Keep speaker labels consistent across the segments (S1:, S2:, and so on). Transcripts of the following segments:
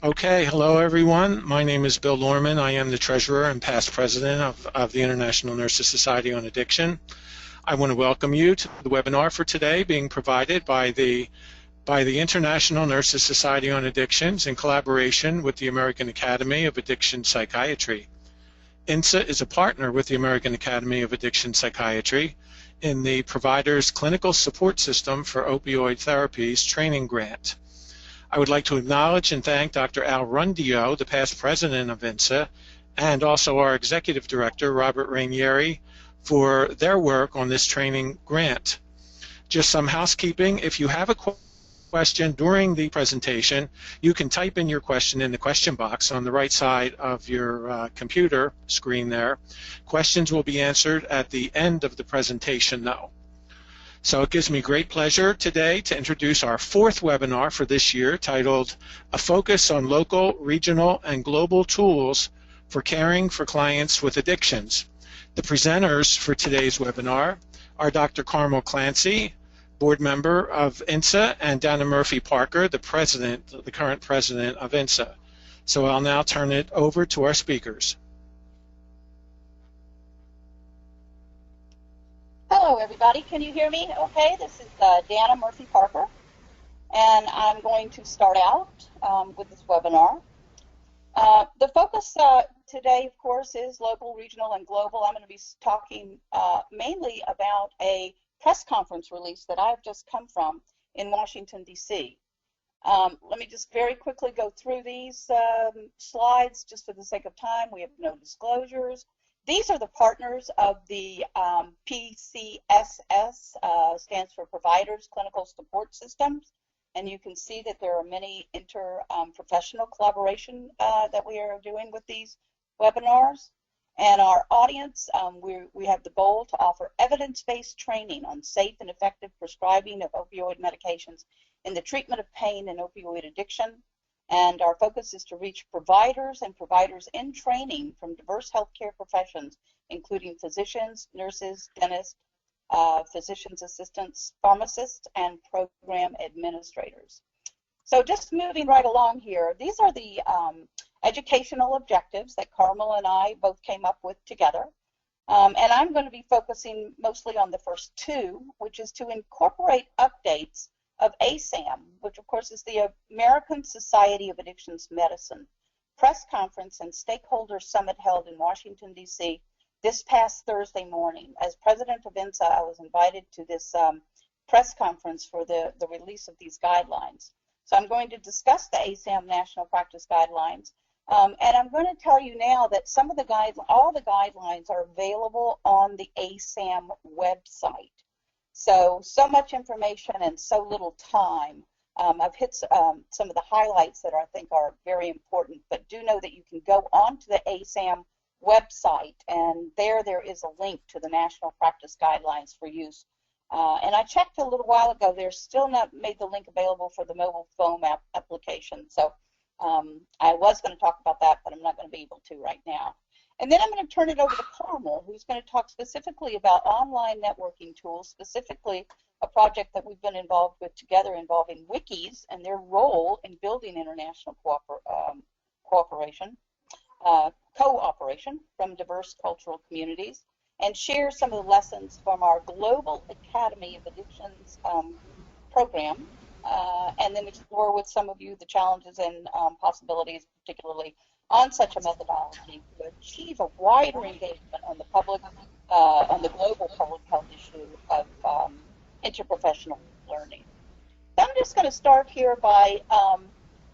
S1: Okay, hello everyone. My name is Bill Lorman. I am the treasurer and past president of the International Nurses Society on Addiction. I want to welcome you to the webinar for today being provided by the International Nurses Society on Addictions in collaboration with the American Academy of Addiction Psychiatry. INSA is a partner with the American Academy of Addiction Psychiatry in the Providers Clinical Support System for Opioid Therapies Training Grant. I would like to acknowledge and thank Dr. Al Rundio, the past president of INSA, and also our executive director, Robert Rainieri, for their work on this training grant. Just some housekeeping. If you have a question during the presentation, you can type in your question in the question box on the right side of your computer screen there. Questions will be answered at the end of the presentation, though. So it gives me great pleasure today to introduce our fourth webinar for this year, titled A Focus on Local, Regional, and Global Tools for Caring for Clients with Addictions. The presenters for today's webinar are Dr. Carmel Clancy, board member of INSA, and Dana Murphy Parker, the current president of INSA. So I'll now turn it over to our speakers.
S2: Hello, everybody. Can you hear me okay? This is Dana Murphy Parker, and I'm going to start out with this webinar. The focus today, of course, is local, regional, and global. I'm going to be talking mainly about a press conference release that I've just come from in Washington, D.C. Let me just very quickly go through these slides just for the sake of time. We have no disclosures. These are the partners of the PCSS, stands for Providers Clinical Support Systems, and you can see that there are many inter-professional collaboration that we are doing with these webinars. And our audience, we have the goal to offer evidence-based training on safe and effective prescribing of opioid medications in the treatment of pain and opioid addiction. And our focus is to reach providers and providers in training from diverse healthcare professions, including physicians, nurses, dentists, physician's assistants, pharmacists, and program administrators. So just moving right along here, these are the educational objectives that Carmel and I both came up with together. And I'm going to be focusing mostly on the first two, which is to incorporate updates of ASAM, which of course is the American Society of Addictions Medicine press conference and stakeholder summit held in Washington, D.C. this past Thursday morning. As president of INSA, I was invited to this press conference for the release of these guidelines. So I'm going to discuss the ASAM National Practice Guidelines, and I'm going to tell you now that some of the all the guidelines are available on the ASAM website. So much information and so little time. I've hit some of the highlights that I think are very important, but do know that you can go onto the ASAM website, and there is a link to the National Practice Guidelines for use. And I checked a little while ago, they're still not made the link available for the mobile phone application. So I was going to talk about that, but I'm not going to be able to right now. And then I'm going to turn it over to Carmel, who's going to talk specifically about online networking tools, specifically a project that we've been involved with together involving wikis and their role in building international cooperation from diverse cultural communities, and share some of the lessons from our Global Academy of Addictions program, and then explore with some of you the challenges and possibilities, particularly on such a methodology to achieve a wider engagement on the global public health issue of interprofessional learning. So I'm just going to start here by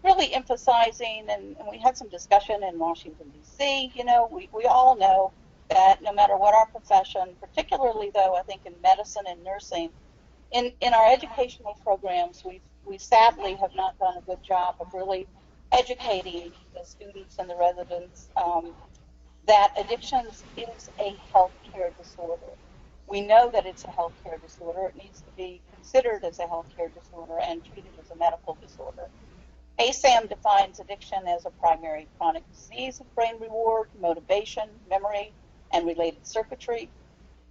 S2: really emphasizing, and we had some discussion in Washington, D.C., we all know that no matter what our profession, particularly though I think in medicine and nursing, in our educational programs, we sadly have not done a good job of really educating the students and the residents that addictions is a healthcare disorder. We know that it's a healthcare disorder. It needs to be considered as a healthcare disorder and treated as a medical disorder. ASAM defines addiction as a primary chronic disease of brain reward, motivation, memory, and related circuitry,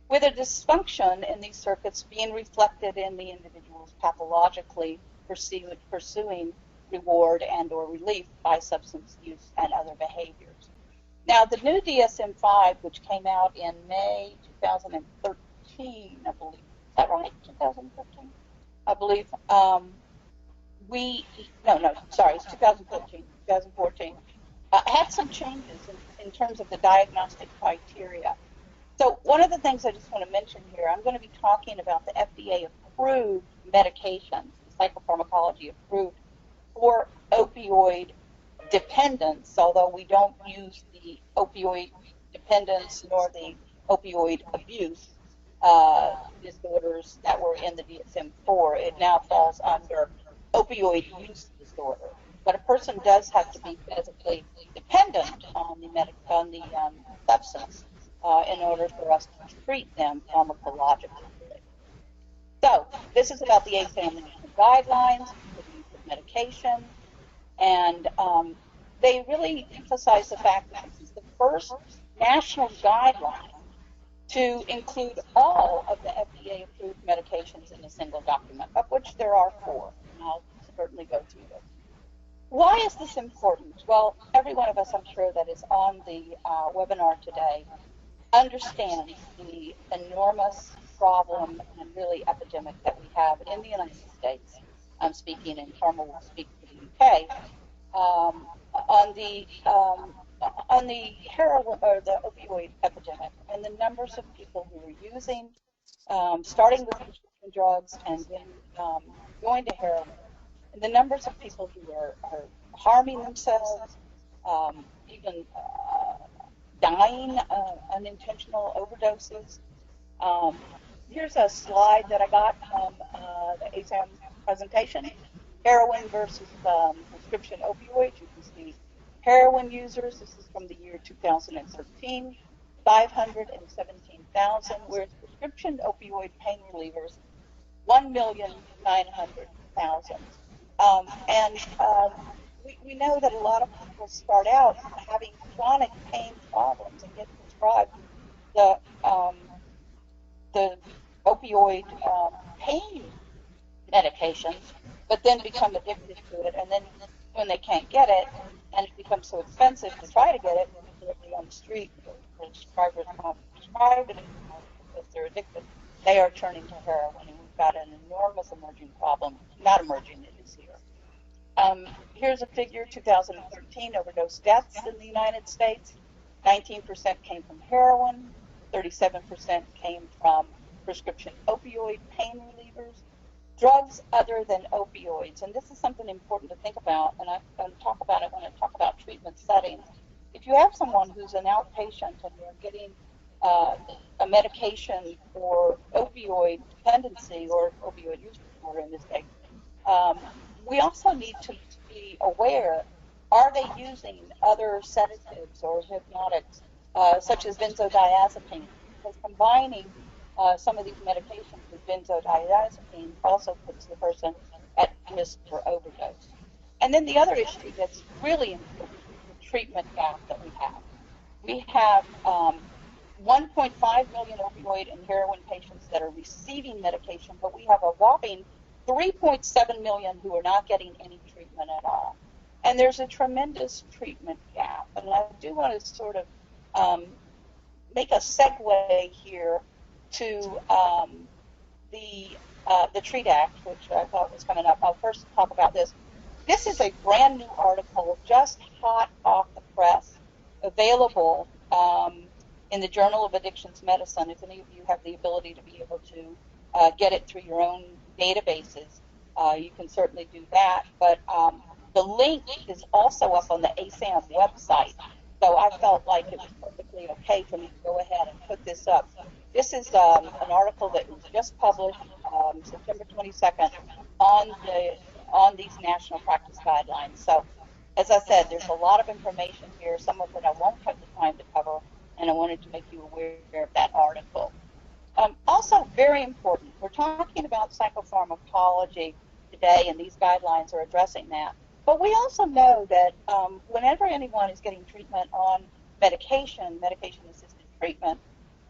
S2: with a dysfunction in these circuits being reflected in the individual's pathologically pursuing reward and or relief by substance use and other behaviors. Now, the new DSM-5, which came out in May 2013, I believe. Is that right? 2013? I believe. It's 2014. Had some changes in terms of the diagnostic criteria. So one of the things I just want to mention here, I'm going to be talking about the FDA-approved medications, psychopharmacology approved for opioid dependence, although we don't use the opioid dependence nor the opioid abuse disorders that were in the DSM-4. It now falls under opioid use disorder. But a person does have to be physically dependent on the substance in order for us to treat them pharmacologically. So this is about the ASAM guidelines for the use of medication, and they really emphasize the fact that this is the first national guideline to include all of the FDA-approved medications in a single document, of which there are 4, and I'll certainly go through those. Why is this important? Well, every one of us, I'm sure, that is on the webinar today understands the enormous problem and really epidemic that we have in the United States. I'm speaking, and Karma will speak for the UK, on the heroin or the opioid epidemic, and the numbers of people who are using, starting with prescription drugs and then going to heroin, and the numbers of people who are harming themselves, even dying unintentional overdoses. Here's a slide that I got from the ASAM presentation. Heroin versus prescription opioids. You can see heroin users, this is from the year 2013, 517,000, whereas prescription opioid pain relievers, 1,900,000. We know that a lot of people start out having chronic pain problems and get prescribed the opioid pain medications, but then become addicted to it, and then when they can't get it, and it becomes so expensive to try to get it, particularly on the street, prescribers won't prescribe it because they're addicted. They are turning to heroin, and we've got an enormous emerging problem. Not emerging, it is here. Here's a figure, 2013 overdose deaths in the United States. 19% came from heroin, 37% came from prescription opioid pain relievers, drugs other than opioids. And this is something important to think about, and I'm going to talk about it when I talk about treatment settings. If you have someone who's an outpatient and they're getting a medication for opioid dependency or opioid use disorder in this case, we also need to be aware, are they using other sedatives or hypnotics, such as benzodiazepine? Because combining some of these medications with benzodiazepine also puts the person at risk for overdose. And then the other issue that's really important is the treatment gap that we have. We have 1.5 million opioid and heroin patients that are receiving medication, but we have a whopping 3.7 million who are not getting any treatment at all. And there's a tremendous treatment gap. And I do want to sort of make a segue here to the TREAT Act, which I thought was coming up. I'll first talk about this. This is a brand new article, just hot off the press, available in the Journal of Addictions Medicine. If any of you have the ability to be able to get it through your own databases, you can certainly do that. But the link is also up on the ASAM website. So I felt like it was perfectly okay for me to go ahead and put this up. This is an article that was just published September 22nd on these national practice guidelines. So as I said, there's a lot of information here. Some of it I won't have the time to cover, and I wanted to make you aware of that article. Also, very important, we're talking about psychopharmacology today, and these guidelines are addressing that. But we also know that whenever anyone is getting treatment on medication-assisted treatment,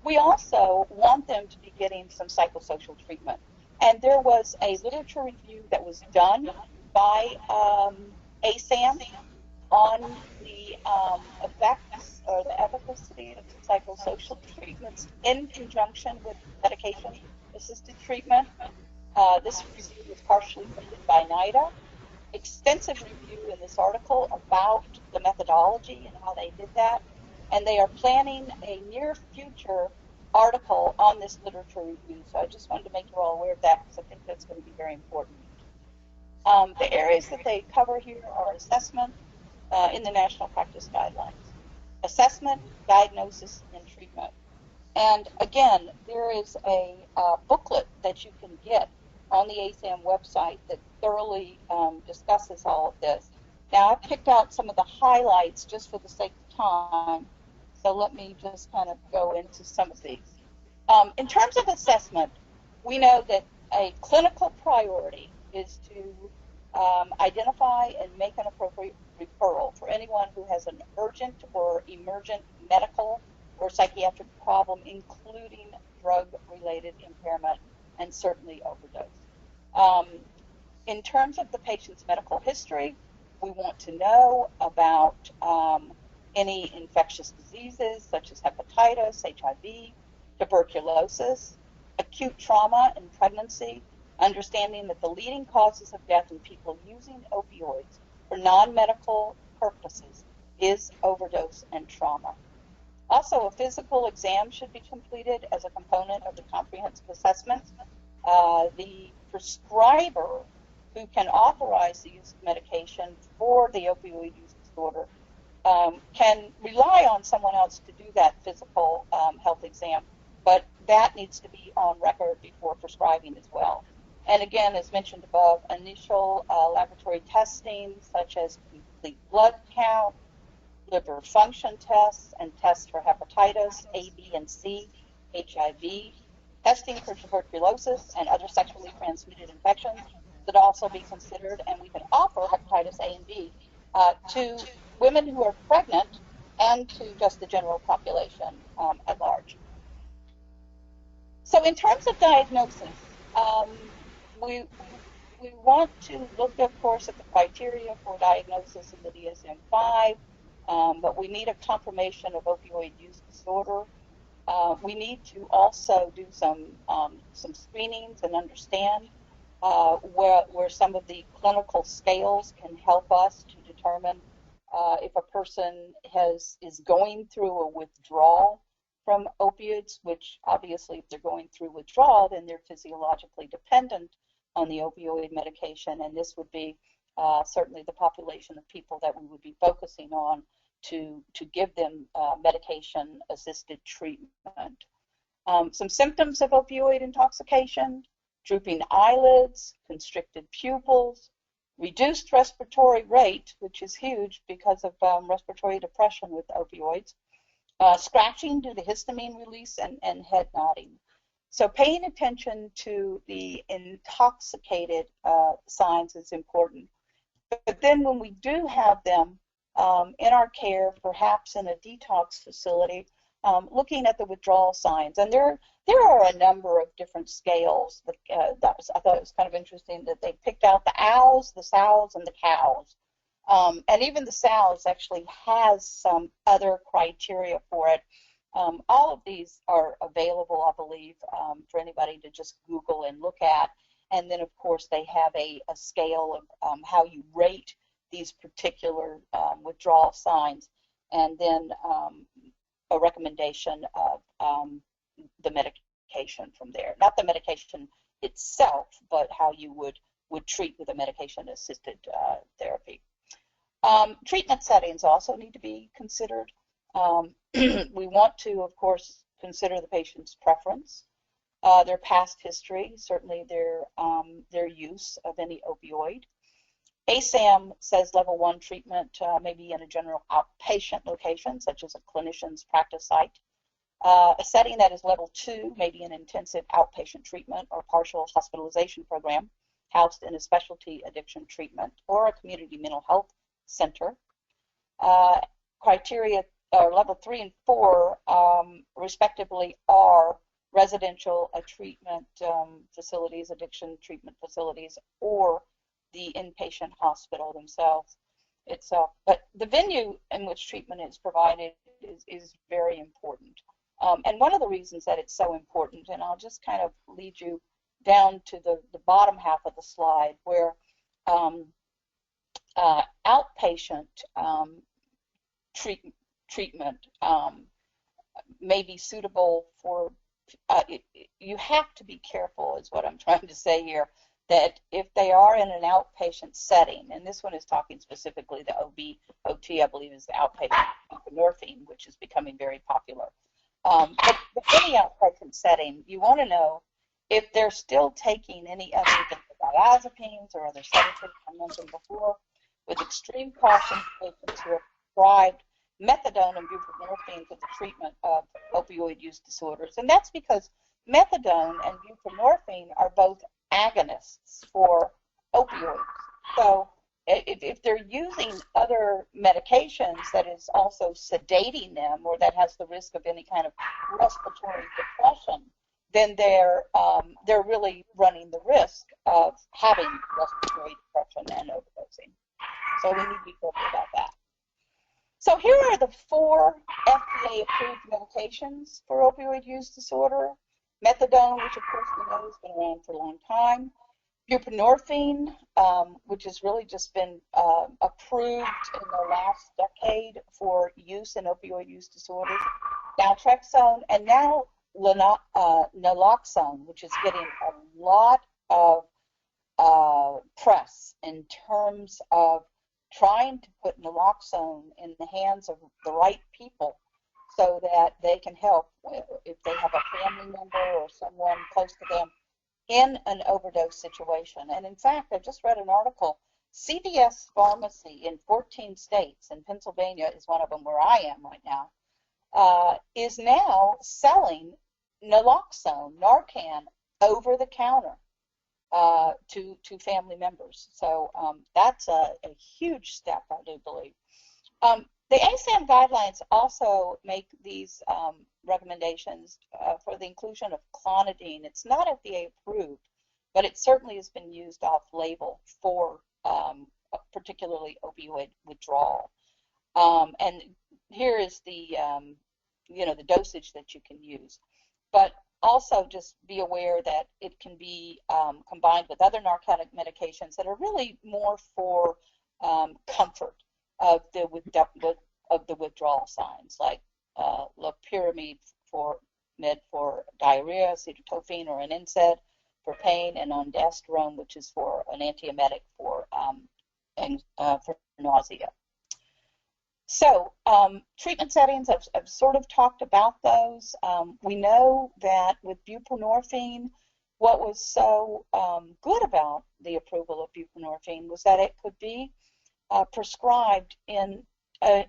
S2: we also want them to be getting some psychosocial treatment. And there was a literature review that was done by ASAM on the effects or the efficacy of psychosocial treatments in conjunction with medication-assisted treatment. This review was partially funded by NIDA. Extensive review in this article about the methodology and how they did that, and they are planning a near future article on this literature review. So I just wanted to make you all aware of that because I think that's going to be very important. The areas that they cover here are assessment in the National Practice Guidelines, assessment, diagnosis, and treatment. And again, there is a booklet that you can get on the ASAM website that thoroughly discusses all of this. Now, I've picked out some of the highlights just for the sake of time, so let me just kind of go into some of these. In terms of assessment, we know that a clinical priority is to identify and make an appropriate referral for anyone who has an urgent or emergent medical or psychiatric problem, including drug-related impairment and certainly overdose. In terms of the patient's medical history, we want to know about any infectious diseases such as hepatitis, HIV, tuberculosis, acute trauma in pregnancy, understanding that the leading causes of death in people using opioids for non-medical purposes is overdose and trauma. Also, a physical exam should be completed as a component of the comprehensive assessment. The prescriber who can authorize the use of medication for the opioid use disorder can rely on someone else to do that physical health exam, but that needs to be on record before prescribing as well. And again, as mentioned above, initial laboratory testing such as complete blood count, liver function tests, and tests for hepatitis A, B, and C, HIV, testing for tuberculosis and other sexually transmitted infections should also be considered, and we can offer hepatitis A and B to women who are pregnant and to just the general population at large. So in terms of diagnosis, we want to look, of course, at the criteria for diagnosis in the DSM-5, but we need a confirmation of opioid use disorder. We need to also do some screenings and understand where some of the clinical scales can help us to determine if a person is going through a withdrawal from opioids, which obviously if they're going through withdrawal, then they're physiologically dependent on the opioid medication, and this would be certainly the population of people that we would be focusing on to give them medication-assisted treatment. Some symptoms of opioid intoxication: drooping eyelids, constricted pupils, reduced respiratory rate, which is huge because of respiratory depression with opioids, scratching due to histamine release, and head nodding. So paying attention to the intoxicated signs is important. But then when we do have them in our care, perhaps in a detox facility, looking at the withdrawal signs. And there are a number of different scales. I thought it was kind of interesting that they picked out the owls, the sows, and the cows. And even the sows actually has some other criteria for it. All of these are available, I believe, for anybody to just Google and look at. And then, of course, they have a scale of how you rate these particular withdrawal signs, and then a recommendation of the medication from there. Not the medication itself, but how you would treat with a medication-assisted therapy. Treatment settings also need to be considered. We want to, of course, consider the patient's preference, their past history, certainly their use of any opioid. ASAM says level 1 treatment may be in a general outpatient location, such as a clinician's practice site. A setting that is level 2 may be an intensive outpatient treatment or partial hospitalization program housed in a specialty addiction treatment or a community mental health center. Criteria level 3 and 4 respectively are residential treatment facilities, addiction treatment facilities, or the inpatient hospital themselves itself. But the venue in which treatment is provided is very important. And one of the reasons that it's so important, and I'll just kind of lead you down to the bottom half of the slide, where outpatient treatment may be suitable for, you have to be careful, is what I'm trying to say here, that if they are in an outpatient setting, and this one is talking specifically the OT, I believe, is the outpatient buprenorphine, which is becoming very popular. But any outpatient setting, you want to know if they're still taking any other benzodiazepines or other sedatives I mentioned before, with extreme caution to patients who are prescribed methadone and buprenorphine for the treatment of opioid use disorders. And that's because methadone and buprenorphine are both agonists for opioids. So if they're using other medications that is also sedating them, or that has the risk of any kind of respiratory depression, then they're really running the risk of having respiratory depression and overdosing. So we need to be careful about that. So here are the 4 FDA-approved medications for opioid use disorder. Methadone, which of course we know has been around for a long time. Buprenorphine, which has really just been approved in the last decade for use in opioid use disorders. Naltrexone, and now Naloxone, which is getting a lot of press in terms of trying to put Naloxone in the hands of the right people so that they can help if they have a family member or someone close to them in an overdose situation. And in fact, I just read an article, CVS Pharmacy in 14 states, and Pennsylvania is one of them where I am right now, is now selling Naloxone, Narcan, over the counter to family members. So that's a huge step, I do believe. The ASAM guidelines also make these recommendations for the inclusion of clonidine. It's not FDA approved, but it certainly has been used off-label for particularly opioid withdrawal. And here is the the dosage that you can use. But also just be aware that it can be combined with other narcotic medications that are really more for comfort of the withdrawal signs, like loperamide for diarrhea, acetylcholine or an NSAID for pain, and ondansetron, which is for an antiemetic for nausea. So treatment settings, I've sort of talked about those. We know that with buprenorphine, what was so good about the approval of buprenorphine was that it could be prescribed in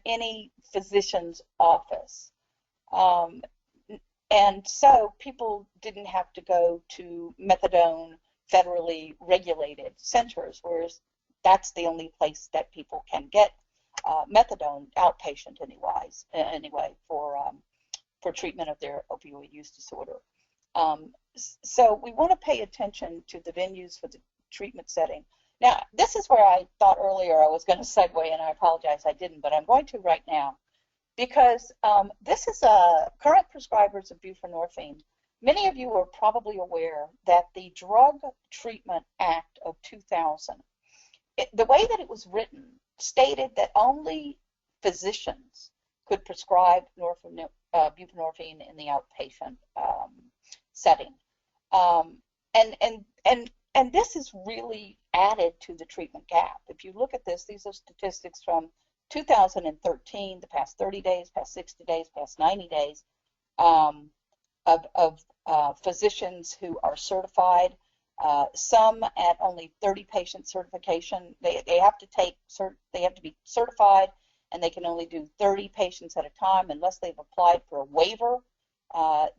S2: any physician's office. And so people didn't have to go to methadone federally regulated centers, whereas that's the only place that people can get methadone outpatient anyway for treatment of their opioid use disorder. So we want to pay attention to the venues for the treatment setting. Now, this is where I thought earlier I was going to segue, and I apologize I didn't, but I'm going to right now, because this is current prescribers of buprenorphine. Many of you are probably aware that the Drug Treatment Act of 2000, the way that it was written, stated that only physicians could prescribe buprenorphine in the outpatient setting. And this is really added to the treatment gap. If you look at this, these are statistics from 2013, the past 30 days, past 60 days, past 90 days, of physicians who are certified. Some at only 30 patient certification. They have to be certified, and they can only do 30 patients at a time unless they've applied for a waiver.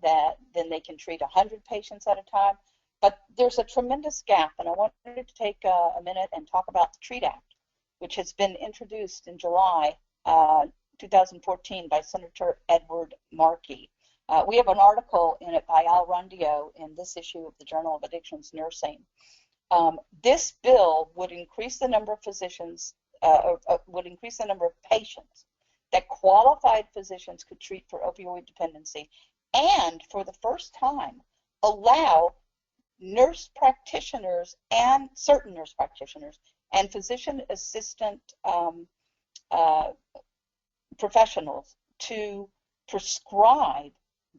S2: Then they can treat 100 patients at a time. But there's a tremendous gap, and I wanted to take a minute and talk about the TREAT Act, which has been introduced in July 2014 by Senator Edward Markey. We have an article in it by Al Rundio in this issue of the Journal of Addictions Nursing. This bill would increase the number of physicians, would increase the number of patients that qualified physicians could treat for opioid dependency, and for the first time allow nurse practitioners and certain nurse practitioners and physician assistant professionals to prescribe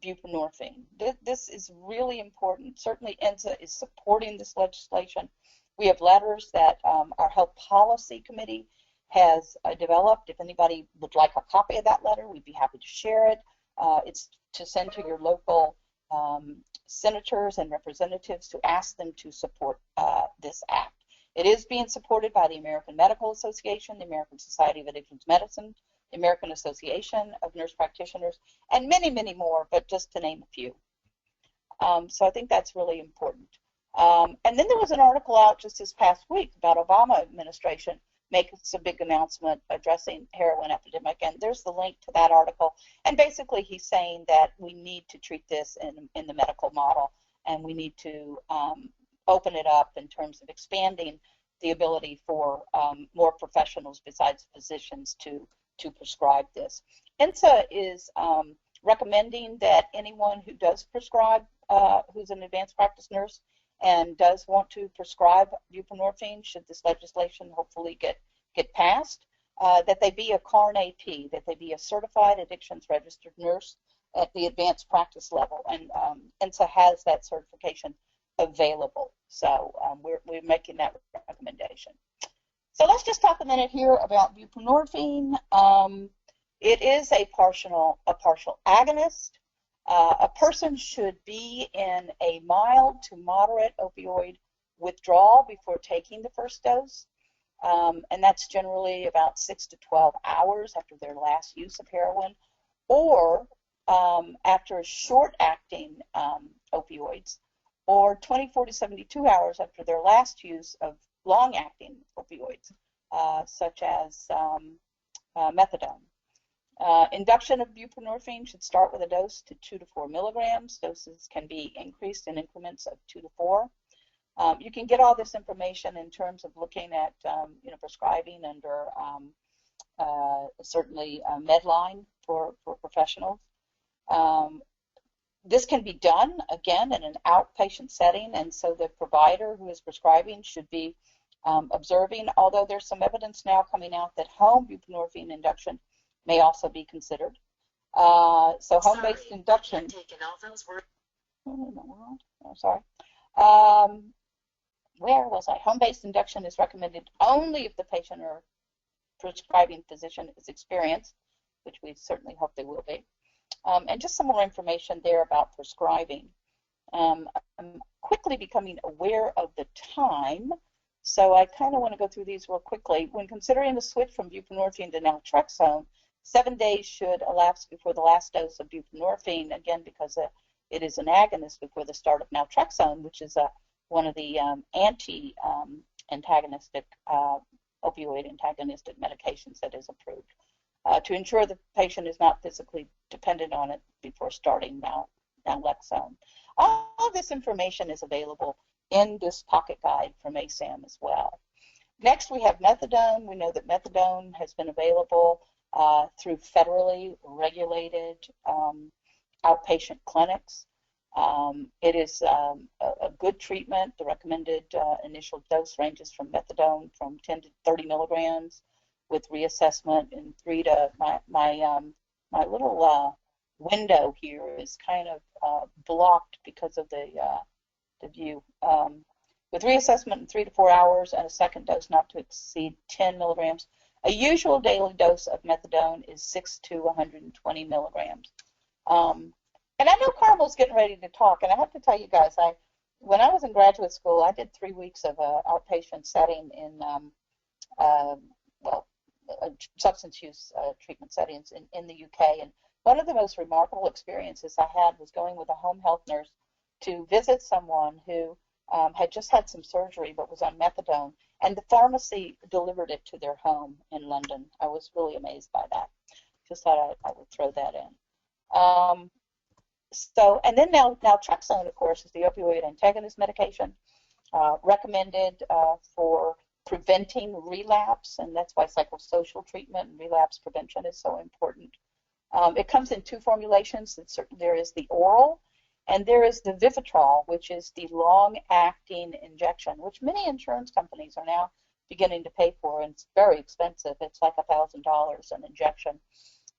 S2: buprenorphine. This is really important. Certainly INSA is supporting this legislation. We have letters that our Health Policy Committee has developed. If anybody would like a copy of that letter, we'd be happy to share it. It's to send to your local senators and representatives to ask them to support this act. It is being supported by the American Medical Association, the American Society of Addictions Medicine, the American Association of Nurse Practitioners, and many, many more, but just to name a few. So I think that's really important. And then there was an article out just this past week about Obama administration making a big announcement addressing heroin epidemic, and there's the link to that article. And basically he's saying that we need to treat this in the medical model, and we need to open it up in terms of expanding the ability for more professionals besides physicians to prescribe this. INSA is recommending that anyone who does prescribe, who's an advanced practice nurse and does want to prescribe buprenorphine, should this legislation hopefully get passed, that they be a CARN-AP, that they be a certified addictions registered nurse at the advanced practice level, and INSA has that certification available. So we're making that recommendation. So let's just talk a minute here about buprenorphine. It is a partial agonist. A person should be in a mild to moderate opioid withdrawal before taking the first dose, and that's generally about 6 to 12 hours after their last use of heroin, or after short-acting opioids, or 24 to 72 hours after their last use of long-acting opioids, such as methadone. Induction of buprenorphine should start with a dose to 2 to 4 milligrams. Doses can be increased in increments of 2 to 4. You can get all this information in terms of looking at prescribing under certainly Medline for professionals. This can be done, again, in an outpatient setting, and so the provider who is prescribing should be observing, although there's some evidence now coming out that home buprenorphine induction may also be considered. So home-based induction. Where was I? Home-based induction is recommended only if the patient or prescribing physician is experienced, which we certainly hope they will be. And just some more information there about prescribing. I'm quickly becoming aware of the time, so I kind of want to go through these real quickly. When considering the switch from buprenorphine to Naltrexone, 7 days should elapse before the last dose of buprenorphine, again, because it is an agonist before the start of Naltrexone, which is one of the antagonistic, opioid antagonistic medications that is approved, to ensure the patient is not physically dependent on it before starting Naloxone. All of this information is available in this pocket guide from ASAM as well. Next, we have methadone. We know that methadone has been available through federally regulated outpatient clinics. It is a good treatment. The recommended initial dose ranges from methadone from 10 to 30 milligrams with reassessment in 3 to, my little window here is kind of blocked because of the view. With reassessment in 3 to 4 hours and a second dose not to exceed 10 milligrams. A usual daily dose of methadone is 6 to 120 milligrams. And I know Carmel's getting ready to talk, and I have to tell you guys, when I was in graduate school, I did 3 weeks of outpatient setting in, substance use treatment settings in the UK. And one of the most remarkable experiences I had was going with a home health nurse to visit someone who had just had some surgery but was on methadone, and the pharmacy delivered it to their home in London. I was really amazed by that. Just thought I would throw that in. And then Naltrexone, of course, is the opioid antagonist medication. recommended for preventing relapse, and that's why psychosocial treatment and relapse prevention is so important. It comes in two formulations. There is the oral, and there is the Vivitrol, which is the long-acting injection, which many insurance companies are now beginning to pay for, and it's very expensive. It's like $1,000 an injection.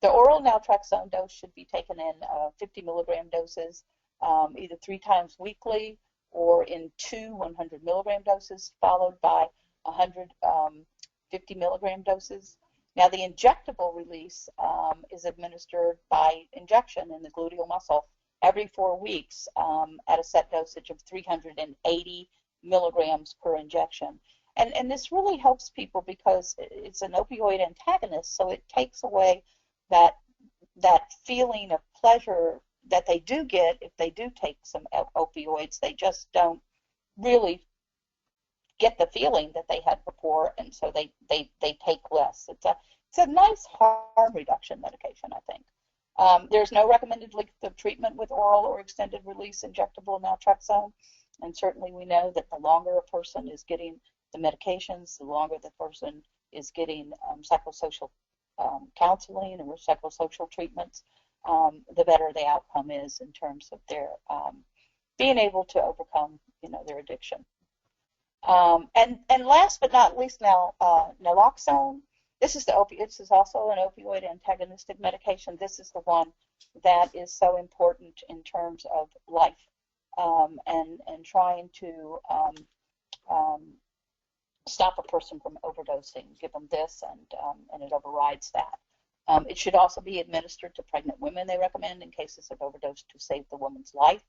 S2: The oral naltrexone dose should be taken in 50 milligram doses, either 3 times weekly or in 2 100 milligram doses, followed by 150 milligram doses. Now, the injectable release is administered by injection in the gluteal muscle every 4 weeks at a set dosage of 380 milligrams per injection. And this really helps people because it's an opioid antagonist, so it takes away that feeling of pleasure that they do get if they do take some opioids. They just don't really get the feeling that they had before, and so they take less. It's a nice harm reduction medication, I think. There's no recommended length of treatment with oral or extended release injectable naltrexone, and certainly we know that the longer a person is getting the medications, the longer the person is getting psychosocial counseling or psychosocial treatments, the better the outcome is in terms of their being able to overcome, their addiction. And last but not least, now naloxone. This is also an opioid antagonistic medication. This is the one that is so important in terms of life and trying to stop a person from overdosing. Give them this, and it overrides that. It should also be administered to pregnant women, they recommend, in cases of overdose to save the woman's life.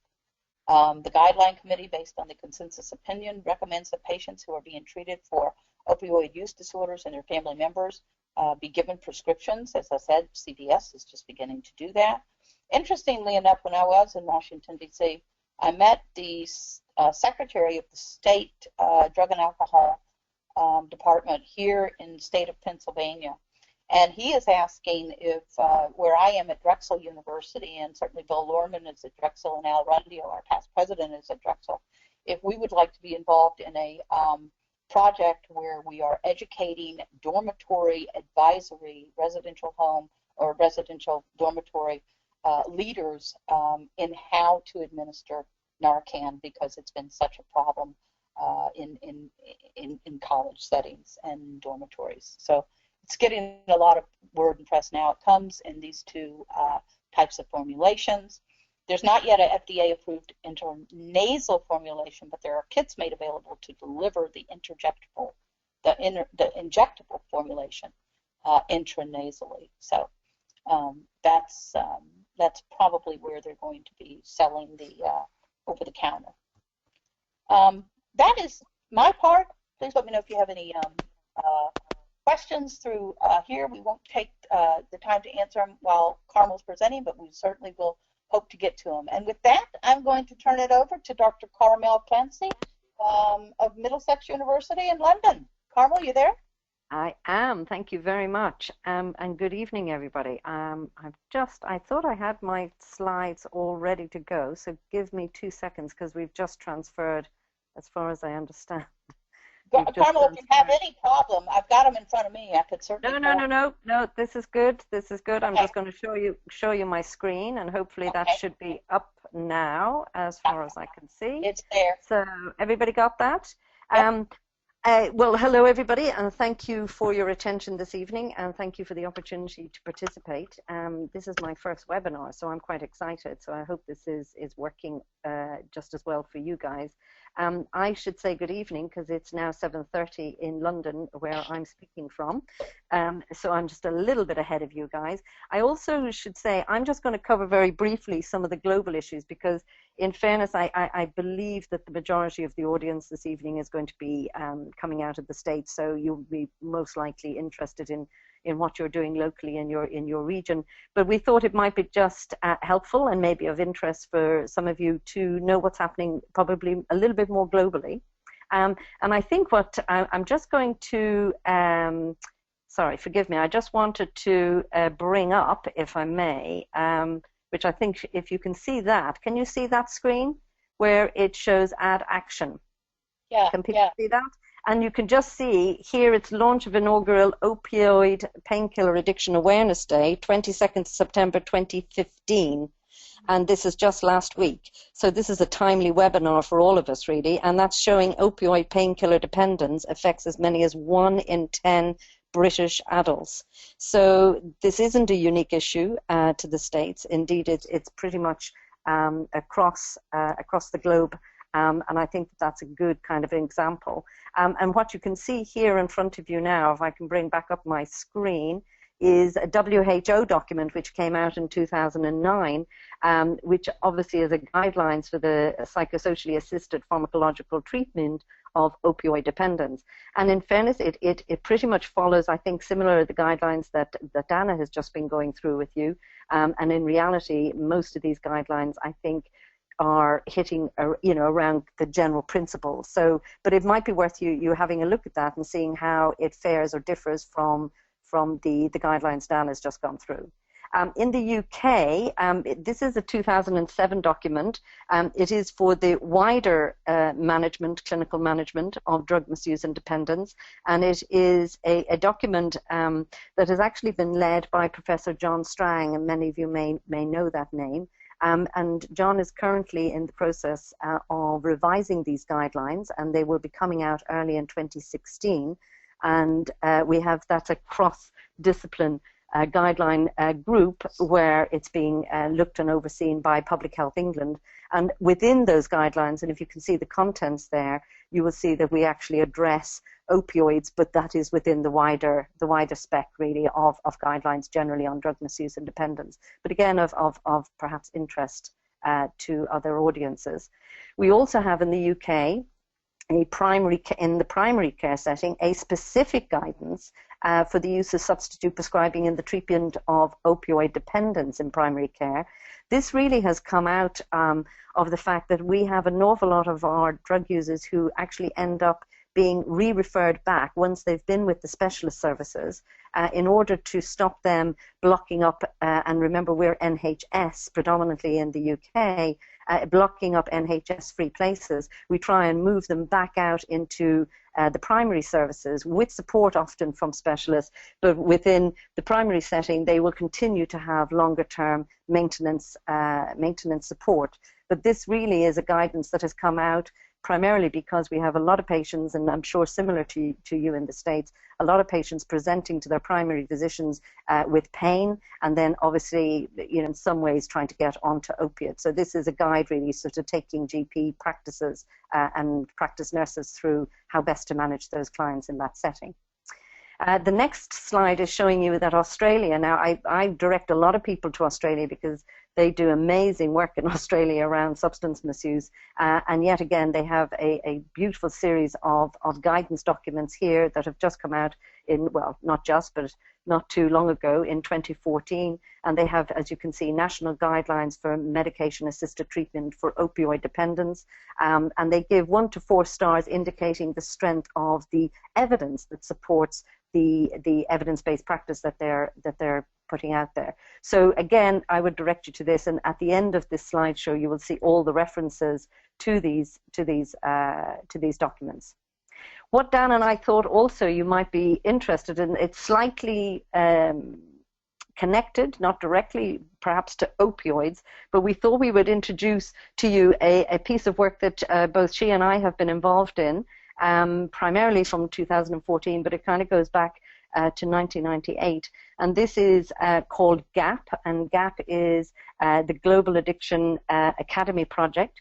S2: The guideline committee, based on the consensus opinion, recommends that patients who are being treated for opioid use disorders and their family members be given prescriptions. As I said, CVS is just beginning to do that. Interestingly enough, when I was in Washington, D.C., I met the Secretary of the State Drug and Alcohol Department here in the state of Pennsylvania. And he is asking if, where I am at Drexel University, and certainly Bill Lorman is at Drexel, and Al Rundio, our past president, is at Drexel, if we would like to be involved in a project where we are educating dormitory advisory residential home or residential dormitory leaders in how to administer Narcan, because it's been such a problem in college settings and dormitories. So it's getting a lot of word and press now. It comes in these two types of formulations. There's not yet an FDA-approved intranasal formulation, but there are kits made available to deliver the injectable formulation intranasally. So that's probably where they're going to be selling the over-the-counter. That is my part. Please let me know if you have any questions through here. We won't take the time to answer them while Carmel's presenting, but we certainly will hope to get to them. And with that, I'm going to turn it over to Dr. Carmel Clancy of Middlesex University in London. Carmel, you there?
S3: I am. Thank you very much. And good evening, everybody. I thought I had my slides all ready to go, so give me 2 seconds because we've just transferred, as far as I understand.
S2: Carmel, if you have any problem, I've got them in front of me. I could certainly.
S3: No. This is good. This is good. I'm
S2: Okay.
S3: just going to show you my screen, and hopefully that should be up now, as far as I can see.
S2: It's there.
S3: So everybody got that?
S2: Yep.
S3: Well, hello everybody, and thank you for your attention this evening, and thank you for the opportunity to participate. This is my first webinar, so I'm quite excited. So I hope this is working just as well for you guys. I should say good evening because it's now 7:30 in London, where I'm speaking from. So I'm just a little bit ahead of you guys. I also should say I'm just going to cover very briefly some of the global issues because, in fairness, I believe that the majority of the audience this evening is going to be coming out of the States, so you'll be most likely interested in what you're doing locally in your region. But we thought it might be just helpful and maybe of interest for some of you to know what's happening probably a little bit more globally. And I think what I'm just going to, sorry, forgive me, I just wanted to bring up, if I may, which I think if you can see that, can you see that screen where it shows add action?
S2: Yeah,
S3: Can people see that? And you can just see here it's launch of inaugural Opioid Painkiller Addiction Awareness Day, 22nd September 2015. And this is just last week. So this is a timely webinar for all of us, really. And that's showing opioid painkiller dependence affects as many as 1 in 10 British adults. So this isn't a unique issue to the States. Indeed, it's pretty much across the globe. And I think that's a good kind of example. And what you can see here in front of you now, if I can bring back up my screen, is a WHO document which came out in 2009, which obviously is a guidelines for the psychosocially assisted pharmacological treatment of opioid dependence. And in fairness, it pretty much follows, I think, similar to the guidelines that Dana has just been going through with you. And in reality, most of these guidelines, I think, are hitting, around the general principles. So, but it might be worth you having a look at that and seeing how it fares or differs from the guidelines Dan has just gone through. In the UK, this is a 2007 document. It is for the wider clinical management of drug misuse and dependence, and it is a document that has actually been led by Professor John Strang, and many of you may know that name. And John is currently in the process of revising these guidelines, and they will be coming out early in 2016. And that's a cross-discipline guideline group where it's being looked and overseen by Public Health England. And within those guidelines, and if you can see the contents there, you will see that we actually address opioids, but that is within the wider spec really of guidelines generally on drug misuse and dependence. But again, of perhaps interest to other audiences. We also have in the UK in the primary care setting, a specific guidance for the use of substitute prescribing in the treatment of opioid dependence in primary care. This really has come out of the fact that we have an awful lot of our drug users who actually end up being re-referred back once they've been with the specialist services in order to stop them blocking up, and remember we're NHS predominantly in the UK, blocking up NHS-free places. We try and move them back out into the primary services with support often from specialists, but within the primary setting they will continue to have longer-term maintenance support. But this really is a guidance that has come out primarily because we have a lot of patients, and I'm sure similar to you in the States, a lot of patients presenting to their primary physicians with pain, and then obviously, in some ways trying to get onto opiates. So this is a guide really sort of taking GP practices and practice nurses through how best to manage those clients in that setting. The next slide is showing you that Australia, now I direct a lot of people to Australia because they do amazing work in Australia around substance misuse, and yet again they have a beautiful series of guidance documents here that have just come out in, well, not just, but not too long ago in 2014, and they have, as you can see, national guidelines for medication-assisted treatment for opioid dependence, and they give 1 to 4 stars indicating the strength of the evidence that supports the evidence-based practice that they're putting out there. So again, I would direct you to this, and at the end of this slideshow, you will see all the references to these documents. What Dan and I thought also you might be interested in, it's slightly connected, not directly perhaps to opioids, but we thought we would introduce to you a piece of work that both she and I have been involved in, primarily from 2014, but it kind of goes back to 1998. And this is called GAP, and GAP is the Global Addiction Academy project.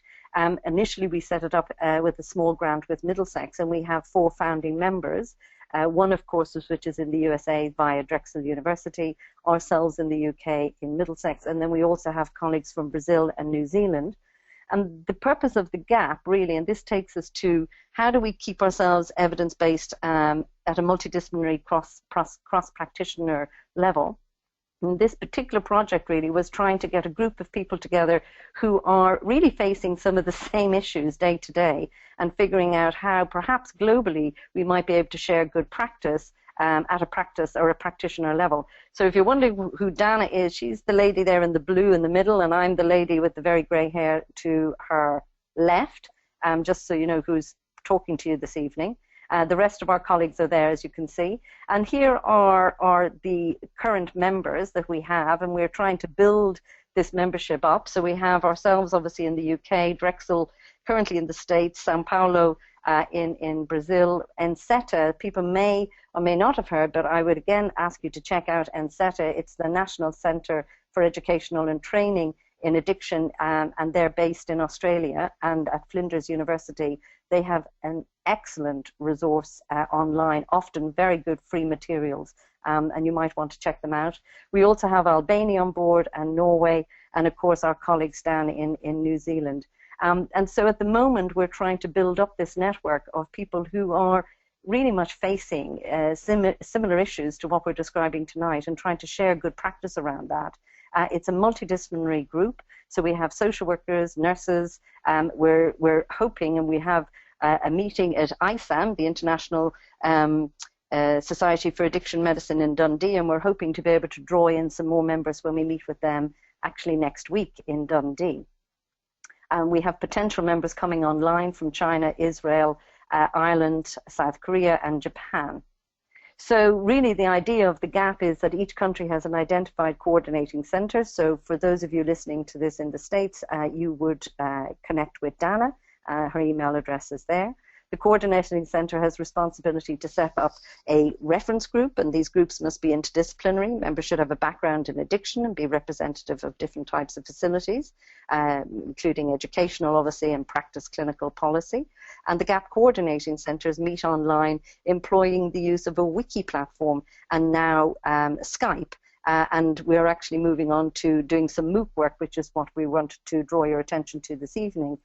S3: Initially, we set it up with a small grant with Middlesex, and we have 4 founding members. One, of course, which is in the USA via Drexel University, ourselves in the UK in Middlesex, and then we also have colleagues from Brazil and New Zealand. And the purpose of the GAP, really, and this takes us to how do we keep ourselves evidence-based at a multidisciplinary cross-practitioner level. And this particular project really was trying to get a group of people together who are really facing some of the same issues day to day and figuring out how perhaps globally we might be able to share good practice at a practice or a practitioner level. So if you're wondering who Dana is, she's the lady there in the blue in the middle, and I'm the lady with the very grey hair to her left, just so you know who's talking to you this evening. The rest of our colleagues are there, as you can see. And here are the current members that we have, and we're trying to build this membership up. So we have ourselves, obviously, in the UK, Drexel currently in the States, Sao Paulo in Brazil, NCETA. People may or may not have heard, but I would again ask you to check out NCETA. It's the National Centre for Educational and Training in Addiction, and they're based in Australia, and at Flinders University. They have an excellent resource online, often very good free materials, and you might want to check them out. We also have Albania on board, and Norway, and of course our colleagues down in New Zealand. And so at the moment we're trying to build up this network of people who are really much facing similar issues to what we're describing tonight, and trying to share good practice around that. It's a multidisciplinary group, so we have social workers, nurses. We're hoping, and we have a meeting at ISAM, the International Society for Addiction Medicine in Dundee, and we're hoping to be able to draw in some more members when we meet with them actually next week in Dundee. We have potential members coming online from China, Israel, Ireland, South Korea, and Japan. So really the idea of the GAP is that each country has an identified coordinating center. So for those of you listening to this in the States, you would connect with Dana. Her email address is there. The coordinating center has responsibility to set up a reference group, and these groups must be interdisciplinary. Members should have a background in addiction and be representative of different types of facilities, including educational, obviously, and practice clinical policy. And the GAP coordinating centers meet online, employing the use of a wiki platform and now Skype. And we're actually moving on to doing some MOOC work, which is what we want to draw your attention to this evening.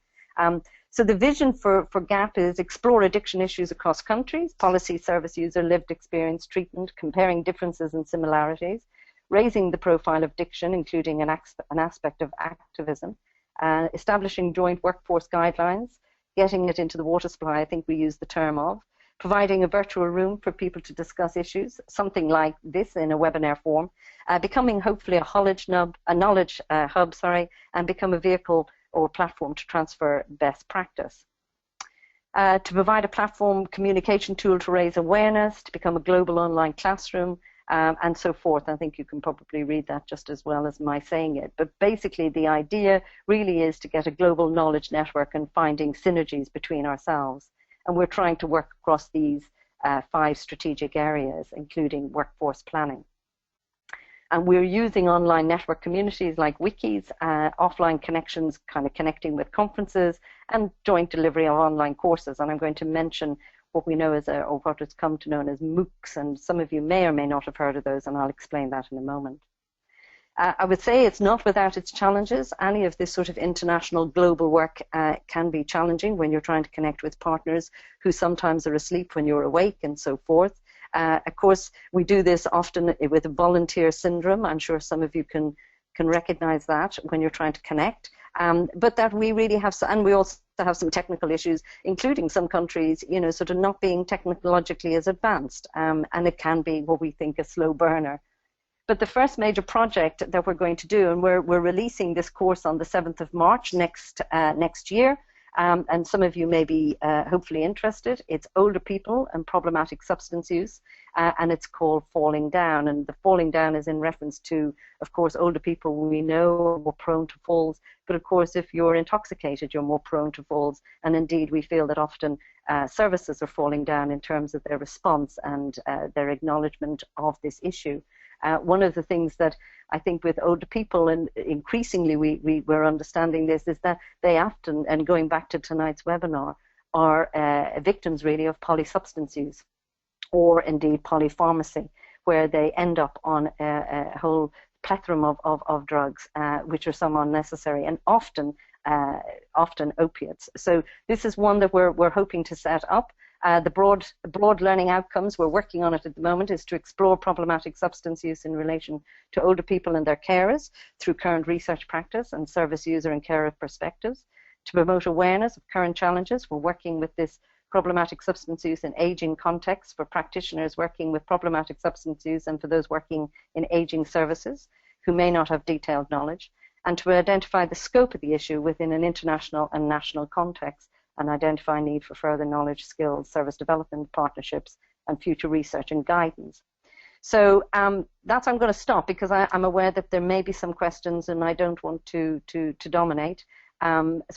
S3: So the vision for GAP is explore addiction issues across countries, policy, service user, lived experience, treatment, comparing differences and similarities, raising the profile of addiction, including an aspect of activism, establishing joint workforce guidelines, getting it into the water supply, I think we use the term of, providing a virtual room for people to discuss issues, something like this in a webinar form, becoming hopefully a knowledge hub, and become a vehicle or platform to transfer best practice. To provide a platform communication tool to raise awareness, to become a global online classroom, and so forth. I think you can probably read that just as well as my saying it. But basically the idea really is to get a global knowledge network and finding synergies between ourselves. And we're trying to work across these 5 strategic areas, including workforce planning. And we're using online network communities like wikis, offline connections, kind of connecting with conferences, and joint delivery of online courses. And I'm going to mention what we know as, or what has come to known as MOOCs, and some of you may or may not have heard of those, and I'll explain that in a moment. I would say it's not without its challenges. Any of this sort of international global work can be challenging when you're trying to connect with partners who sometimes are asleep when you're awake and so forth. Of course, we do this often with a volunteer syndrome. I'm sure some of you can recognize that when you're trying to connect. But that we really have, and we also have some technical issues, including some countries, you know, sort of not being technologically as advanced. And it can be what we think a slow burner. But the first major project that we're going to do, and we're releasing this course on the 7th of March next year, and some of you may be hopefully interested. It's older people and problematic substance use, and it's called Falling Down. And the falling down is in reference to, of course, older people we know are more prone to falls, but of course if you're intoxicated you're more prone to falls, and indeed we feel that often services are falling down in terms of their response and their acknowledgement of this issue. One of the things that I think with older people, and increasingly we're understanding this, is that they often, and going back to tonight's webinar, are victims really of polysubstance use, or indeed polypharmacy, where they end up on a whole plethora of drugs, which are some unnecessary, and often opiates. So this is one that we're hoping to set up. The broad learning outcomes, we're working on it at the moment, is to explore problematic substance use in relation to older people and their carers through current research practice and service user and carer perspectives. To promote awareness of current challenges, we're working with this problematic substance use in aging context for practitioners working with problematic substance use and for those working in aging services who may not have detailed knowledge, and to identify the scope of the issue within an international and national context, and identify need for further knowledge, skills, service development, partnerships, and future research and guidance. So that's where I'm going to stop, because I'm aware that there may be some questions and I don't want to dominate. So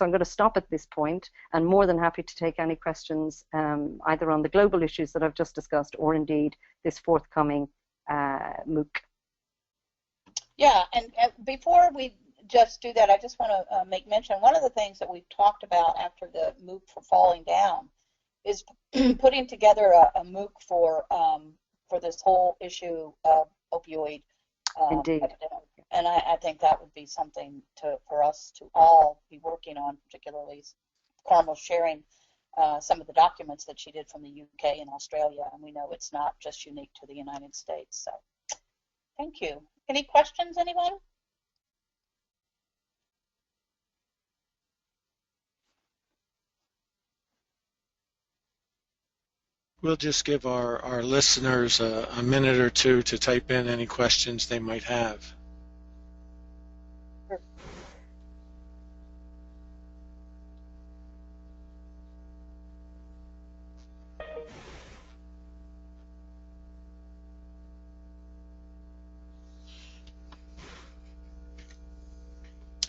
S3: I'm going to stop at this point, and more than happy to take any questions either on the global issues that I've just discussed or indeed this forthcoming MOOC.
S2: Yeah, and before we just do that, I just want to make mention, one of the things that we've talked about after the MOOC for falling down is putting together a MOOC for this whole issue of opioid epidemic. And I think that would be something for us to all be working on, particularly Carmel sharing some of the documents that she did from the UK and Australia, and we know it's not just unique to the United States. So thank you. Any questions, anyone?
S1: We'll just give our listeners a minute or two to type in any questions they might have.
S2: Sure.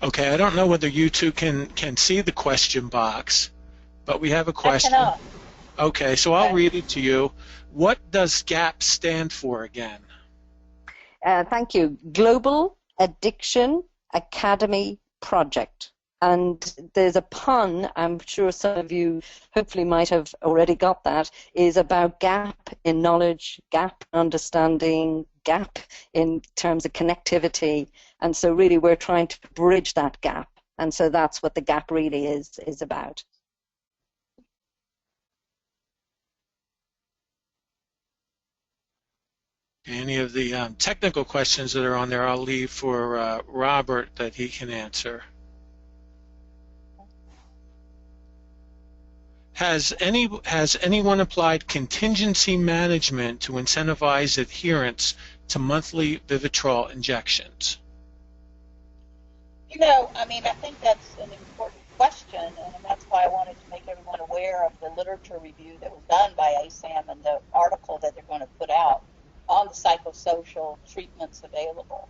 S1: Okay, I don't know whether you two can see the question box, but we have a question.
S2: I cannot.
S1: Okay, so I'll read it to you. What does GAP stand for again?
S3: Thank you. Global Addiction Academy Project. And there's a pun, I'm sure some of you hopefully might have already got that, is about gap in knowledge, gap in understanding, gap in terms of connectivity. And so really we're trying to bridge that gap. And so that's what the gap really is about.
S1: Any of the technical questions that are on there, I'll leave for Robert that he can answer. Has anyone applied contingency management to incentivize adherence to monthly Vivitrol injections?
S2: You know, I mean, I think that's an important question, and that's why I wanted to make everyone aware of the literature review that was done by ASAM and the article that they're going to put out on the psychosocial treatments available.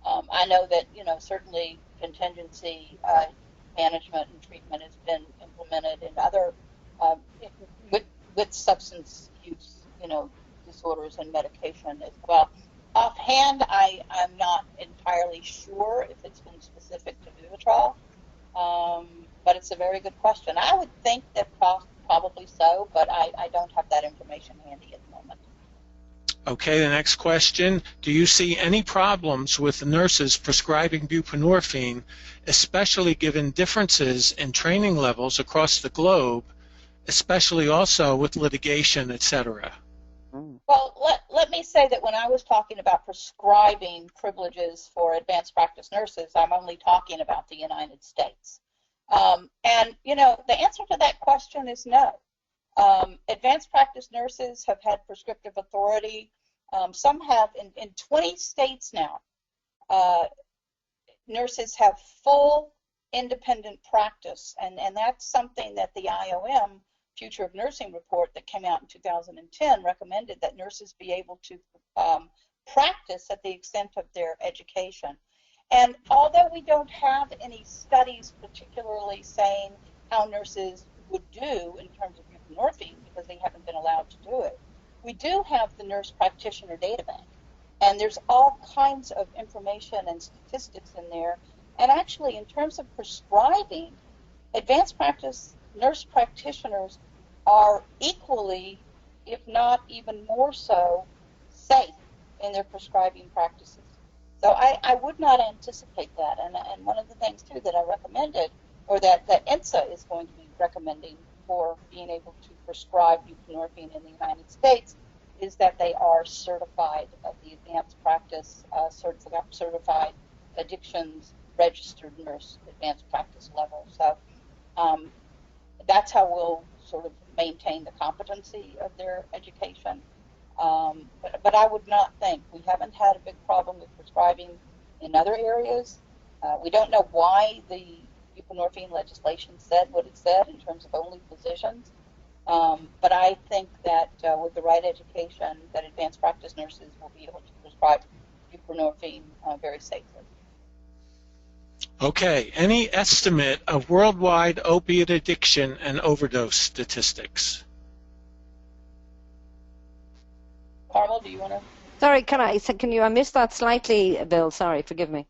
S2: I know that, you know, certainly contingency management and treatment has been implemented in other, with substance use, you know, disorders and medication as well. Offhand, I'm not entirely sure if it's been specific to Vivitrol, but it's a very good question. I would think that probably so, but I don't have that information handy at the moment.
S1: Okay, the next question. Do you see any problems with nurses prescribing buprenorphine, especially given differences in training levels across the globe, especially also with litigation, etc.?
S2: Well, let me say that when I was talking about prescribing privileges for advanced practice nurses, I'm only talking about the United States. And, you know, the answer to that question is no. Advanced practice nurses have had prescriptive authority. Some have, in 20 states now, nurses have full independent practice, and that's something that the IOM Future of Nursing report that came out in 2010 recommended, that nurses be able to practice at the extent of their education. And although we don't have any studies particularly saying how nurses would do in terms of buprenorphine, because they haven't been allowed to do it, we do have the nurse practitioner data bank. And there's all kinds of information and statistics in there. And actually, in terms of prescribing, advanced practice nurse practitioners are equally, if not even more so, safe in their prescribing practices. So I would not anticipate that. And one of the things, too, that I recommended, or that INSA is going to be recommending for being able to prescribe buprenorphine in the United States, is that they are certified at the advanced practice, certified addictions registered nurse advanced practice level. So that's how we'll sort of maintain the competency of their education. But I would not think, we haven't had a big problem with prescribing in other areas. We don't know why the buprenorphine legislation said what it said in terms of only physicians. But I think that with the right education, that advanced practice nurses will be able to prescribe buprenorphine very safely.
S1: Okay, any estimate of worldwide opiate addiction and overdose statistics?
S2: Carmel, do you want to?
S3: Sorry, I missed that slightly, Bill. Sorry, forgive me.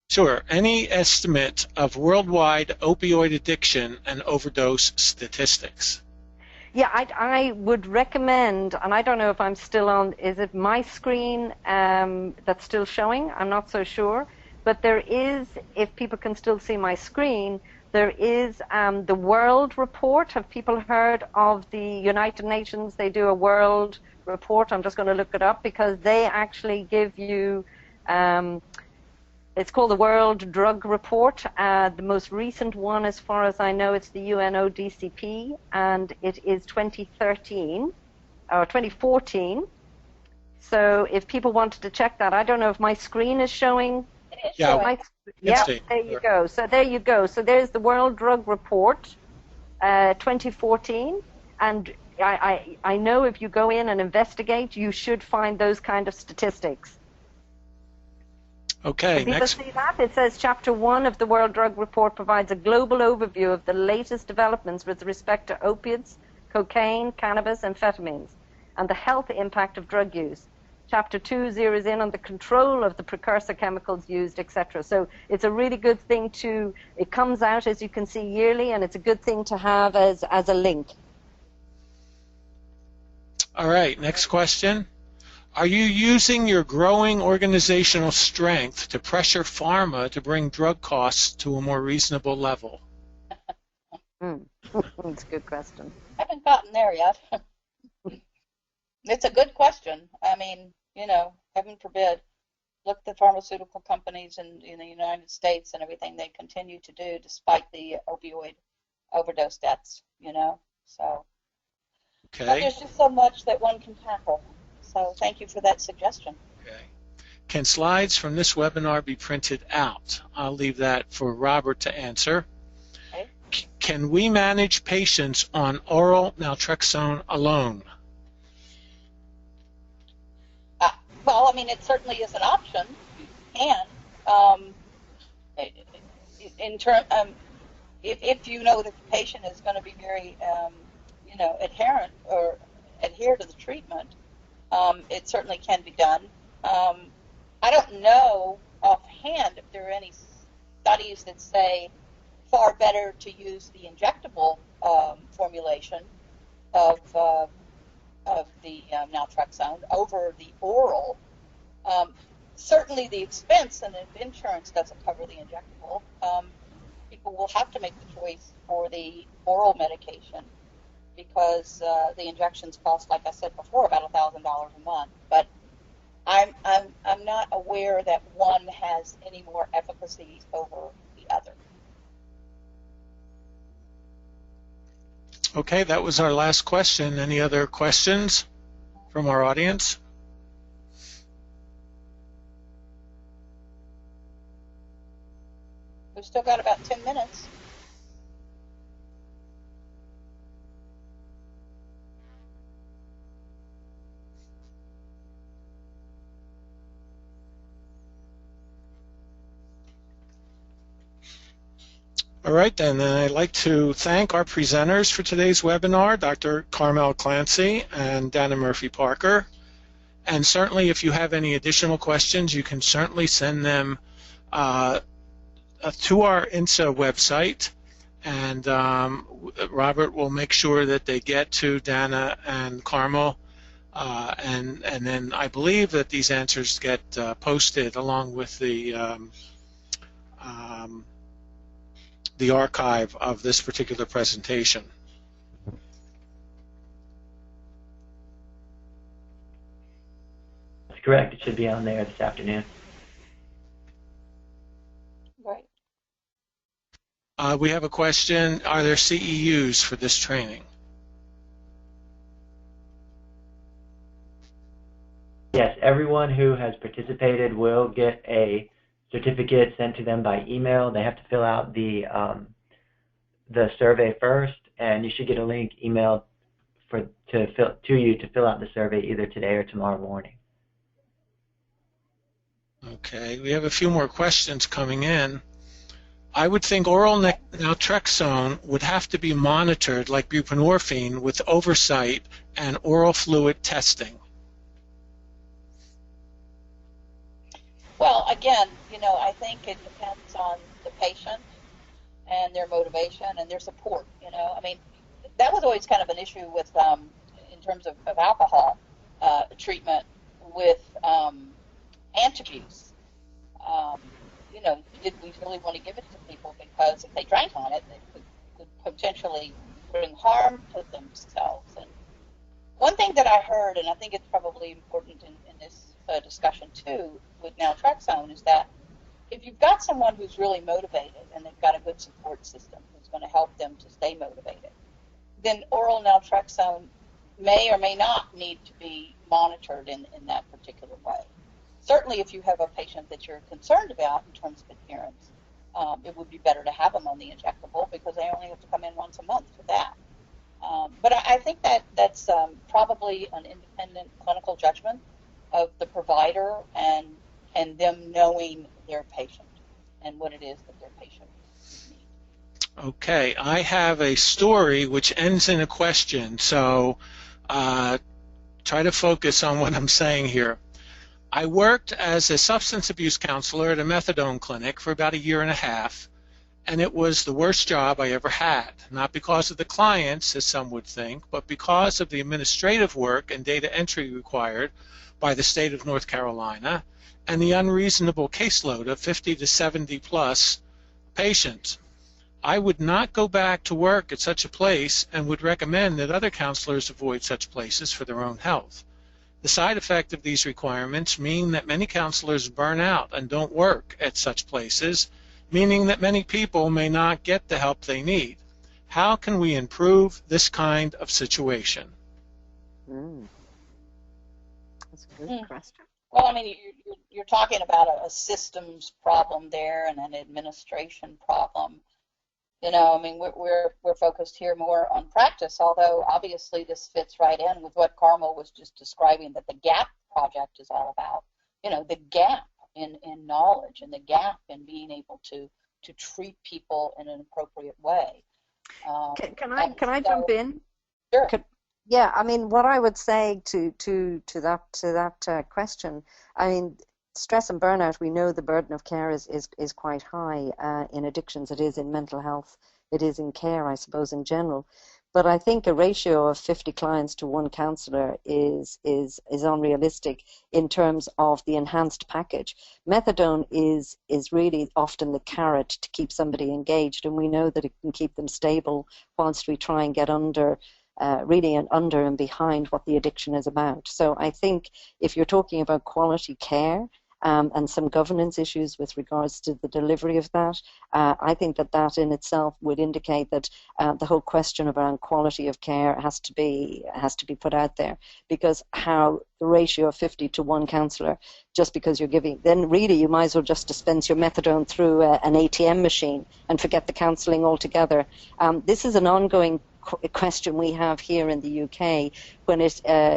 S1: Sure. Any estimate of worldwide opioid addiction and overdose statistics?
S3: Yeah, I would recommend, and I don't know if I'm still on, is it my screen that's still showing? I'm not so sure. But there is, if people can still see my screen, there is the World Report. Have people heard of the United Nations? They do a World Report. I'm just going to look it up because they actually give you, it's called the World Drug Report. The most recent one, as far as I know, it's the UNODCP, and it is 2013 or 2014. So if people wanted to check that, I don't know if my screen is showing.
S1: Yeah,
S3: yeah, there you go. So there you go. So there's the World Drug Report, 2014, and I know if you go in and investigate, you should find those kind of statistics.
S1: Okay,
S3: People
S1: next.
S3: see that? It says Chapter 1 of the World Drug Report provides a global overview of the latest developments with respect to opiates, cocaine, cannabis, amphetamines, and the health impact of drug use. Chapter 2 zeroes in on the control of the precursor chemicals used, etc. So it's a really good thing it comes out, as you can see, yearly, and it's a good thing to have as a link.
S1: All right, next question. Are you using your growing organizational strength to pressure pharma to bring drug costs to a more reasonable level?
S3: That's a good question.
S2: I haven't gotten there yet. It's a good question. I mean, heaven forbid, look at the pharmaceutical companies in the United States and everything they continue to do despite the opioid overdose deaths, So
S1: Okay.
S2: but there's just so much that one can tackle. So thank you for that suggestion.
S1: Okay. Can slides from this webinar be printed out? I'll leave that for Robert to answer.
S2: Okay.
S1: Can we manage patients on oral naltrexone alone?
S2: Well, I mean, it certainly is an option. You can. If you know that the patient is going to be very, adherent or adhere to the treatment, it certainly can be done. I don't know offhand if there are any studies that say far better to use the injectable formulation of the naltrexone over the oral. Certainly the expense, and if insurance doesn't cover the injectable, people will have to make the choice for the oral medication because the injections cost, like I said before, about $1,000 a month. But I'm not aware that one has any more efficacy over the other.
S1: Okay, that was our last question. Any other questions from our audience?
S2: We've still got about 10 minutes.
S1: All right, then I'd like to thank our presenters for today's webinar, Dr. Carmel Clancy and Dana Murphy-Parker. And certainly if you have any additional questions, you can certainly send them to our INSA website, and Robert will make sure that they get to Dana and Carmel, and then I believe that these answers get posted along with the archive of this particular presentation.
S4: That's correct. It should be on there this afternoon.
S2: Right.
S1: We have a question. Are there CEUs for this training?
S4: Yes, everyone who has participated will get a certificate sent to them by email. They have to fill out the the survey first, and you should get a link emailed to you to fill out the survey either today or tomorrow morning.
S1: Okay, we have a few more questions coming in. I would think oral naltrexone would have to be monitored like buprenorphine with oversight and oral fluid testing.
S2: Well, again, I think it depends on the patient and their motivation and their support. I mean, that was always kind of an issue with, in terms of alcohol treatment with antabuse. Did we really want to give it to people because if they drank on it, they could potentially bring harm to themselves. And one thing that I heard, and I think it's probably important in this discussion too with naltrexone, is that if you've got someone who's really motivated and they've got a good support system who's going to help them to stay motivated, then oral naltrexone may or may not need to be monitored in that particular way. Certainly if you have a patient that you're concerned about in terms of adherence, it would be better to have them on the injectable because they only have to come in once a month for that. But I think that's probably an independent clinical judgment of the provider and them knowing their patient and what it is that their patient needs.
S1: Okay, I have a story which ends in a question, so try to focus on what I'm saying here. I worked as a substance abuse counselor at a methadone clinic for about 1.5 years, and it was the worst job I ever had, not because of the clients, as some would think, but because of the administrative work and data entry required by the state of North Carolina and the unreasonable caseload of 50 to 70 plus patients. I would not go back to work at such a place and would recommend that other counselors avoid such places for their own health. The side effect of these requirements mean that many counselors burn out and don't work at such places, meaning that many people may not get the help they need. How can we improve this kind of situation?
S3: That's a good question.
S2: Well, I mean, you're talking about a systems problem there and an administration problem. I mean, we're focused here more on practice, although obviously this fits right in with what Carmel was just describing that the GAP project is all about. The gap in knowledge and the gap in being able to treat people in an appropriate way.
S3: Can I jump in?
S2: Sure.
S3: Yeah, I mean, what I would say to that question, I mean, stress and burnout, we know the burden of care is quite high in addictions. It is in mental health. It is in care, I suppose, in general. But I think a ratio of 50 clients to one counsellor is unrealistic in terms of the enhanced package. Methadone is really often the carrot to keep somebody engaged, and we know that it can keep them stable whilst we try and get under and behind what the addiction is about. So I think if you're talking about quality care and some governance issues with regards to the delivery of that, I think that in itself would indicate that the whole question around quality of care has to be put out there, because how the ratio of 50 to one counsellor, just because you're giving, then really you might as well just dispense your methadone through an ATM machine and forget the counselling altogether. This is an ongoing question we have here in the UK, when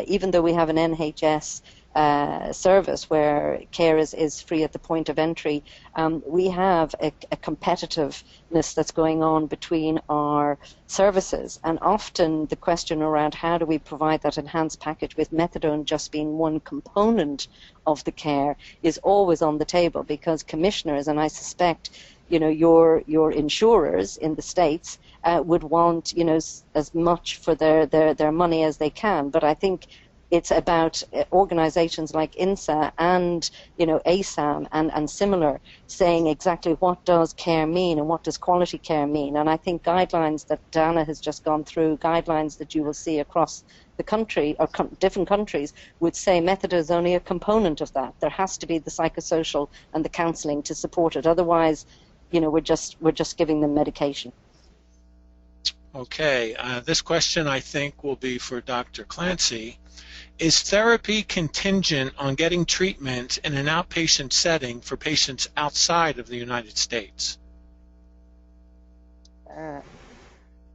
S3: even though we have an NHS service where care is free at the point of entry, we have a competitiveness that's going on between our services, and often the question around how do we provide that enhanced package with methadone just being one component of the care is always on the table, because commissioners, and I suspect your insurers in the States would want as much for their money as they can. But I think it's about organizations like INSA and ASAM and similar saying exactly what does care mean and what does quality care mean. And I think guidelines that Dana has just gone through, guidelines that you will see across the country or different countries, would say methadone is only a component of that. There has to be the psychosocial and the counseling to support it. Otherwise, we're just giving them medication.
S1: Okay, this question I think will be for Dr. Clancy. Is therapy contingent on getting treatment in an outpatient setting for patients outside of the United States?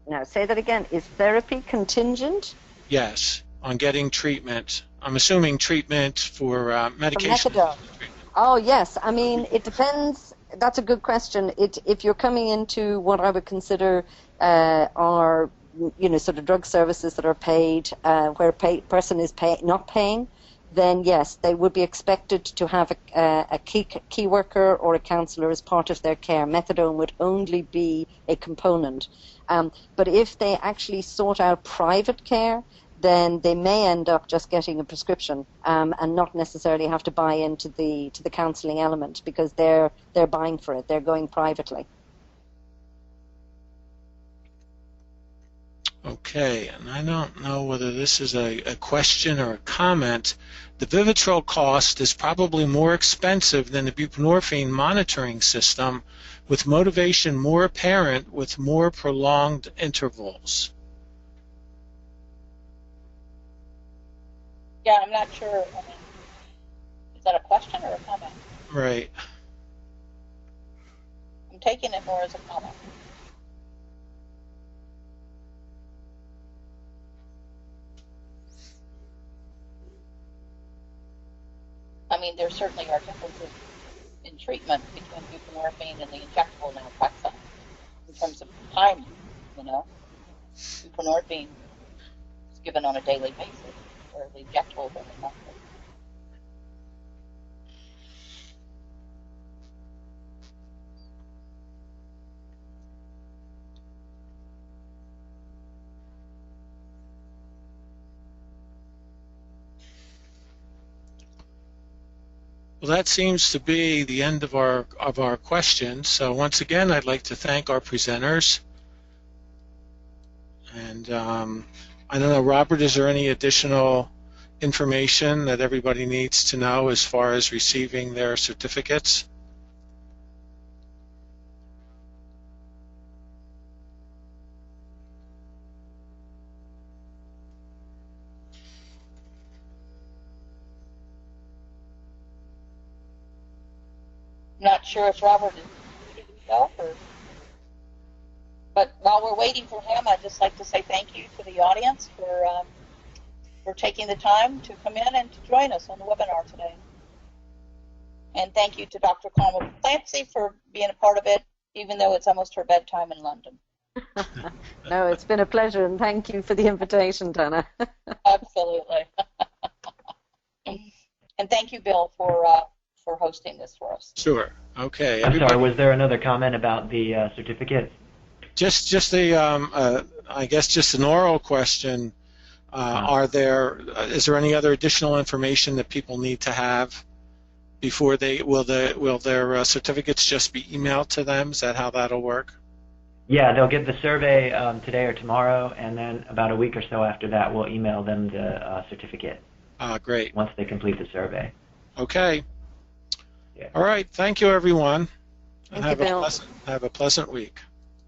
S3: Now, say that again. Is therapy contingent?
S1: Yes, on getting treatment. I'm assuming treatment for medication.
S3: Methadone. Oh, yes. I mean, it depends. That's a good question. If you're coming into what I would consider are, sort of drug services that are paid, where a person is not paying, then yes, they would be expected to have a key worker or a counsellor as part of their care. Methadone would only be a component. But if they actually sort out private care, then they may end up just getting a prescription and not necessarily have to buy into the counselling element, because they're buying for it. They're going privately.
S1: Okay, and I don't know whether this is a question or a comment. The Vivitrol cost is probably more expensive than the buprenorphine monitoring system, with motivation more apparent with more prolonged intervals.
S2: Yeah, I'm not sure. I mean, is that a question or a comment?
S1: Right.
S2: I'm taking it more as a comment. I mean, there certainly are differences in treatment between buprenorphine and the injectable naltrexone in terms of timing. Buprenorphine is given on a daily basis, where the injectable are not.
S1: Well, that seems to be the end of our questions. So once again, I'd like to thank our presenters. And I don't know, Robert, is there any additional information that everybody needs to know as far as receiving their certificates?
S2: I'm not sure if Robert is muted himself, but while we're waiting for him, I'd just like to say thank you to the audience for taking the time to come in and to join us on the webinar today. And thank you to Dr. Carmel Clancy for being a part of it, even though it's almost her bedtime in London.
S3: No, it's been a pleasure, and thank you for the invitation, Dana.
S2: Absolutely. And thank you, Bill, for hosting this for us.
S1: Sure. Okay.
S4: I'm sorry, was there another comment about the certificate?
S1: Just I guess just an oral question. Is there any other additional information that people need to have before will their certificates just be emailed to them? Is that how that'll work?
S4: Yeah, they'll get the survey today or tomorrow, and then about a week or so after that, we'll email them the certificate.
S1: Great.
S4: Once they complete the survey.
S1: Okay.
S4: Yeah.
S1: All right. Thank you, everyone.
S3: Thank you, Bill.
S1: Have a pleasant week.